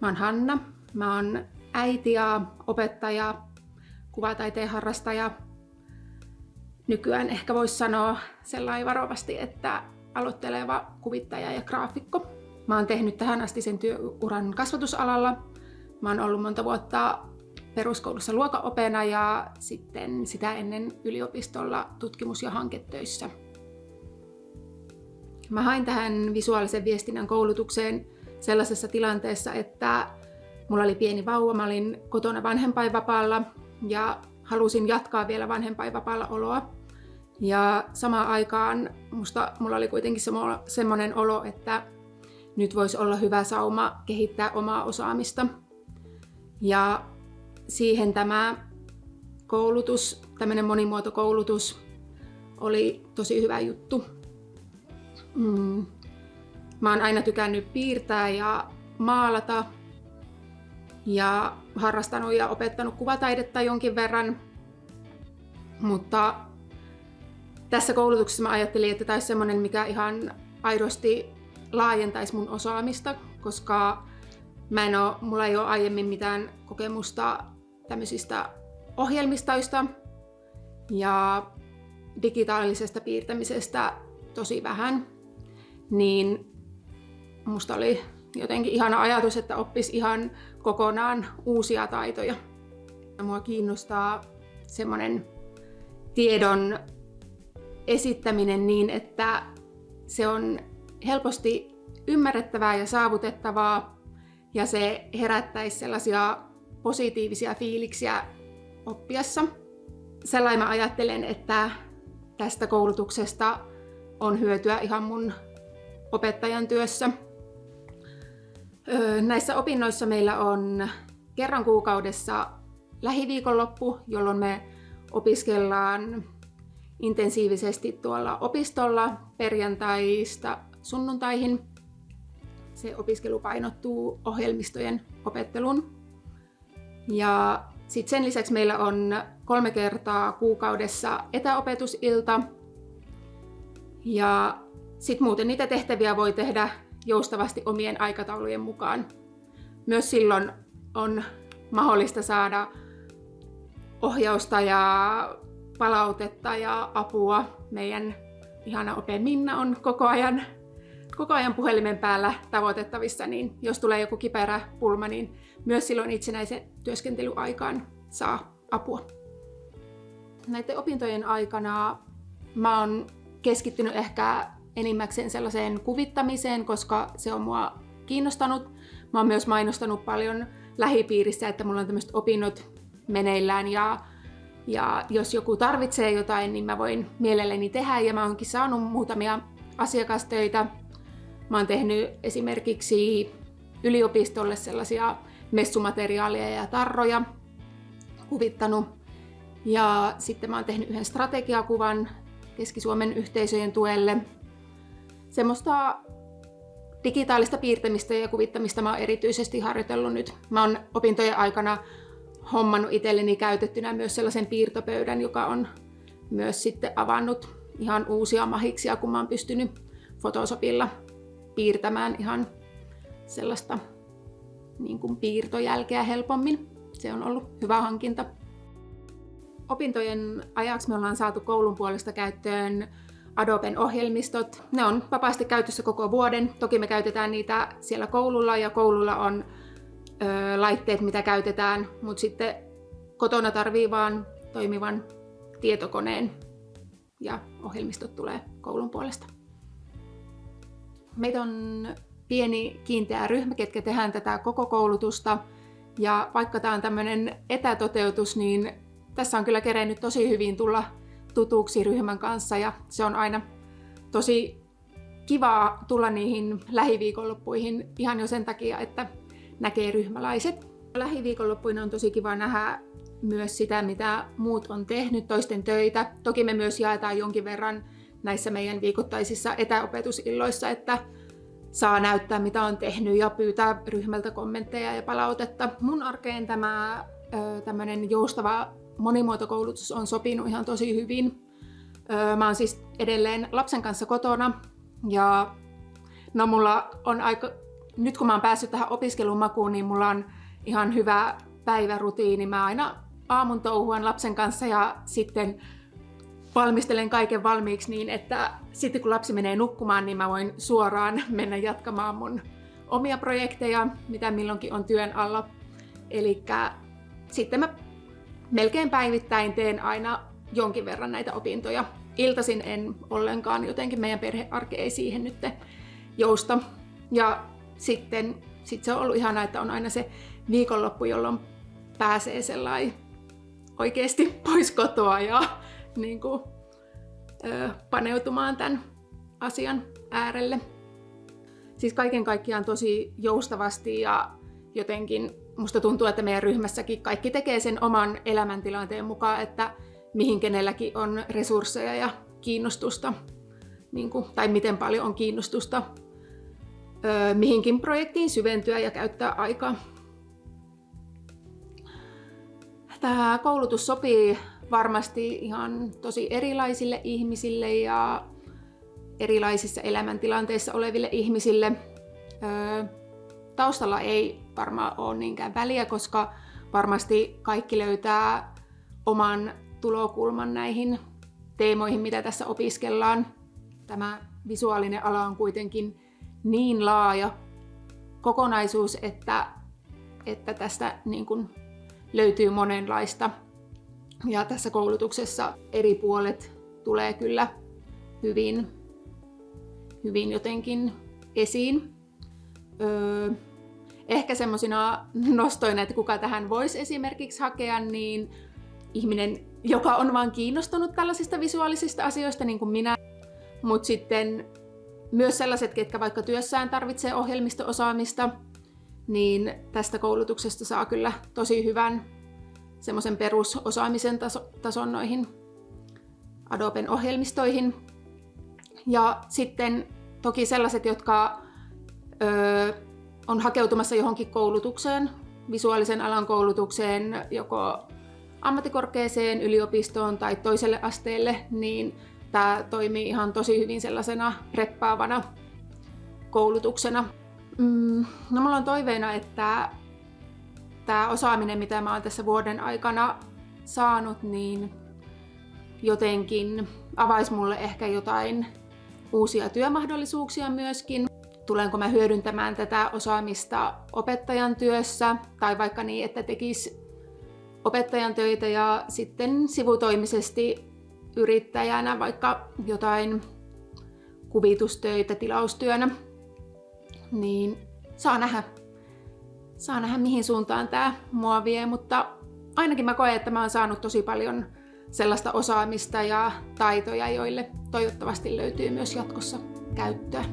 Mä oon Hanna. Mä oon äiti ja opettaja, kuvataiteen harrastaja. Nykyään ehkä voisi sanoa sellainen varovasti, että aloitteleva kuvittaja ja graafikko. Mä oon tehnyt tähän asti sen työuran kasvatusalalla. Mä oon ollut monta vuotta peruskoulussa luokanopeena ja sitten sitä ennen yliopistolla tutkimus- ja hanketöissä. Mä hain tähän visuaalisen viestinnän koulutukseen sellaisessa tilanteessa, että mulla oli pieni vauva, mä olin kotona vanhempainvapaalla ja halusin jatkaa vielä vanhempainvapaalla oloa. Ja samaan aikaan mulla oli kuitenkin semmoinen olo, että nyt voisi olla hyvä sauma kehittää omaa osaamista. Ja siihen tämä koulutus, tämmöinen monimuotokoulutus, oli tosi hyvä juttu. Mä oon aina tykännyt piirtää ja maalata ja harrastanut ja opettanut kuvataidetta jonkin verran, mutta tässä koulutuksessa mä ajattelin, että tämä olisi semmoinen, mikä ihan aidosti laajentaisi mun osaamista, koska mulla ei ole aiemmin mitään kokemusta tämmöisistä ohjelmistoista ja digitaalisesta piirtämisestä tosi vähän, niin musta oli jotenkin ihana ajatus, että oppisi ihan kokonaan uusia taitoja. Mua kiinnostaa semmoinen tiedon esittäminen niin, että se on helposti ymmärrettävää ja saavutettavaa ja se herättäisi sellaisia positiivisia fiiliksiä oppiessa. Sellainen mä ajattelen, että tästä koulutuksesta on hyötyä ihan mun opettajan työssä. Näissä opinnoissa meillä on kerran kuukaudessa lähiviikonloppu, jolloin me opiskellaan intensiivisesti tuolla opistolla perjantaista sunnuntaihin. Se opiskelu painottuu ohjelmistojen opetteluun. Ja sitten sen lisäksi meillä on 3 kertaa kuukaudessa etäopetusilta. Ja sitten muuten niitä tehtäviä voi tehdä joustavasti omien aikataulujen mukaan. Myös silloin on mahdollista saada ohjausta ja palautetta ja apua. Meidän ihana Ope Minna on koko ajan puhelimen päällä tavoitettavissa, niin jos tulee joku kiperä pulma, niin myös silloin itsenäisen työskentelyaikaan saa apua. Näiden opintojen aikana mä oon keskittynyt ehkä enimmäkseen sellaiseen kuvittamiseen, koska se on mua kiinnostanut. Mä oon myös mainostanut paljon lähipiirissä, että mulla on tämmöiset opinnot meneillään ja jos joku tarvitsee jotain, niin mä voin mielelläni tehdä ja mä oonkin saanut muutamia asiakastöitä. Mä oon tehnyt esimerkiksi yliopistolle sellaisia messumateriaaleja ja tarroja, kuvittanut. Ja sitten mä oon tehnyt yhden strategiakuvan Keski-Suomen yhteisöjen tuelle. Semmoista digitaalista piirtämistä ja kuvittamista mä oon erityisesti harjoitellut nyt. Mä oon opintojen aikana hommannut itselleni käytettynä myös sellaisen piirtopöydän, joka on myös sitten avannut ihan uusia mahiksia, kun mä oon pystynyt Photoshopilla piirtämään ihan sellaista niin kuin piirtojälkeä helpommin. Se on ollut hyvä hankinta. Opintojen ajaksi me ollaan saatu koulun puolesta käyttöön Adoben ohjelmistot. Ne on vapaasti käytössä koko vuoden. Toki me käytetään niitä siellä koululla ja koululla on laitteet, mitä käytetään, mutta sitten kotona tarvii vaan toimivan tietokoneen ja ohjelmistot tulee koulun puolesta. Meitä on pieni kiinteä ryhmä, ketkä tehdään tätä koko koulutusta ja vaikka tämä on tämmöinen etätoteutus, niin tässä on kyllä kerennyt tosi hyvin tulla tutuksi ryhmän kanssa ja se on aina tosi kivaa tulla niihin lähiviikonloppuihin ihan jo sen takia, että näkee ryhmäläiset. Lähiviikonloppuina on tosi kiva nähdä myös sitä, mitä muut on tehnyt, toisten töitä. Toki me myös jaetaan jonkin verran näissä meidän viikoittaisissa etäopetusilloissa, että saa näyttää, mitä on tehnyt ja pyytää ryhmältä kommentteja ja palautetta. Mun arkeen tämä tämmöinen joustava monimuotokoulutus on sopinut ihan tosi hyvin. Mä oon siis edelleen lapsen kanssa kotona ja mulla on nyt kun mä oon päässyt tähän opiskelun makuun, niin mulla on ihan hyvä päivärutiini. Mä aina aamun touhuan lapsen kanssa ja sitten valmistelen kaiken valmiiksi niin, että sitten kun lapsi menee nukkumaan, niin mä voin suoraan mennä jatkamaan mun omia projekteja, mitä milloinkin on työn alla. Elikkä sitten mä melkein päivittäin teen aina jonkin verran näitä opintoja. Iltaisin en ollenkaan, jotenkin meidän perhearki ei siihen nyt jousta. Ja sitten se on ollut ihanaa, että on aina se viikonloppu, jolloin pääsee sellainen oikeasti pois kotoa ja niin kuin, paneutumaan tämän asian äärelle. Siis kaiken kaikkiaan tosi joustavasti ja jotenkin musta tuntuu, että meidän ryhmässäkin kaikki tekee sen oman elämäntilanteen mukaan, että mihin kenelläkin on resursseja ja kiinnostusta, niin kuin, tai miten paljon on kiinnostusta mihinkin projektiin syventyä ja käyttää aikaa. Tämä koulutus sopii varmasti ihan tosi erilaisille ihmisille ja erilaisissa elämäntilanteissa oleville ihmisille. Taustalla ei varmaan ole niinkään väliä, koska varmasti kaikki löytää oman tulokulman näihin teemoihin, mitä tässä opiskellaan. Tämä visuaalinen ala on kuitenkin niin laaja kokonaisuus, että tästä niin kuin löytyy monenlaista. Ja tässä koulutuksessa eri puolet tulee kyllä hyvin jotenkin esiin. Ehkä semmoisina nostoina, että kuka tähän voisi esimerkiksi hakea, niin ihminen, joka on vaan kiinnostunut tällaisista visuaalisista asioista, niin kuin minä. Mutta sitten myös sellaiset, ketkä vaikka työssään tarvitsee ohjelmisto-osaamista, niin tästä koulutuksesta saa kyllä tosi hyvän semmoisen perusosaamisen tason noihin Adoben ohjelmistoihin. Ja sitten toki sellaiset, jotka on hakeutumassa johonkin koulutukseen, visuaalisen alan koulutukseen, joko ammattikorkeeseen, yliopistoon tai toiselle asteelle, niin tämä toimii ihan tosi hyvin sellaisena preppaavana koulutuksena. No, mulla on toiveena, että tämä osaaminen, mitä mä oon tässä vuoden aikana saanut, niin jotenkin avaisi mulle ehkä jotain uusia työmahdollisuuksia myöskin. Tulenko mä hyödyntämään tätä osaamista opettajan työssä tai vaikka niin, että tekisi opettajan töitä ja sitten sivutoimisesti yrittäjänä vaikka jotain kuvitustöitä tilaustyönä, niin saa nähdä mihin suuntaan tämä mua vie, mutta ainakin mä koen, että mä oon saanut tosi paljon sellaista osaamista ja taitoja, joille toivottavasti löytyy myös jatkossa käyttöä.